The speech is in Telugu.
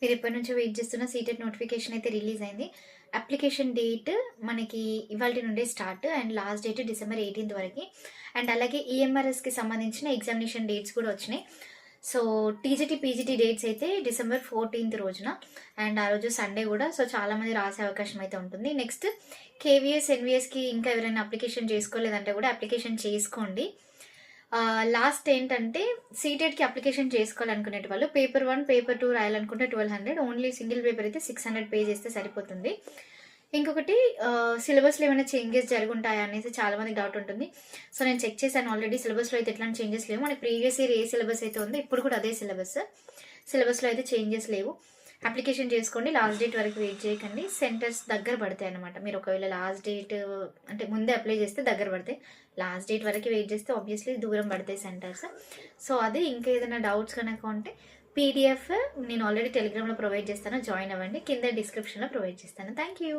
మీరు ఎప్పటి నుంచో వెయిట్ చేస్తున్న సీటెట్ నోటిఫికేషన్ అయితే రిలీజ్ అయింది. అప్లికేషన్ డేట్ మనకి ఇవాల్టి నుండే start and last date December 18 వరకి. అండ్ అలాగే ఈఎంఆర్ఎస్‌కి సంబంధించిన ఎగ్జామినేషన్ డేట్స్ కూడా వచ్చినాయి. సో టీజీటీ, పీజీటీ డేట్స్ అయితే డిసెంబర్ 14 రోజున అండ్ ఆ రోజు సండే కూడా. సో చాలామంది రాసే అవకాశం అయితే ఉంటుంది. నెక్స్ట్ కేవీఎస్, ఎన్వీఎస్‌కి ఇంకా ఎవరైనా అప్లికేషన్ చేసుకోలేదంటే కూడా అప్లికేషన్ చేసుకోండి. లాస్ట్ ఏంటంటే సీటెట్‌కి అప్లికేషన్ చేసుకోవాలనుకునే వాళ్ళు paper 1, paper 2 రాయాలనుకుంటే 1200, only single paper అయితే 600 పే చేస్తే సరిపోతుంది. ఇంకొకటి సిలబస్‌లో ఏమైనా చేంజెస్ జరుగుంటాయా అనేసి చాలా మందికి డౌట్ ఉంటుంది. సో నేను చెక్ చేశాను ఆల్రెడీ. సిలబస్‌లో అయితే ఎట్లాంటి చేంజెస్ లేవు. మనకి ప్రీవియస్ ఇయర్ ఏ సిలబస్ అయితే ఉందో ఇప్పుడు కూడా అదే సిలబస్. సిలబస్‌లో అయితే చేంజెస్ లేవు. అప్లికేషన్ చేసుకోండి. లాస్ట్ డేట్ వరకు వెయిట్ చేయకండి. సెంటర్స్ దగ్గర పడతాయి అనమాట. మీరు ఒకవేళ లాస్ట్ డేట్ అంటే ముందే అప్లై చేస్తే దగ్గర పడతాయి. లాస్ట్ డేట్ వరకు వెయిట్ చేస్తే ఆబ్వియస్లీ దూరం పడతాయి సెంటర్స్. సో అది ఇంకా ఏదైనా డౌట్స్ కనుక ఉంటే పీడిఎఫ్ నేను ఆల్రెడీ టెలిగ్రామ్లో ప్రొవైడ్ చేస్తాను. జాయిన్ అవ్వండి. కింద డిస్క్రిప్షన్లో ప్రొవైడ్ చేస్తాను. Thank you.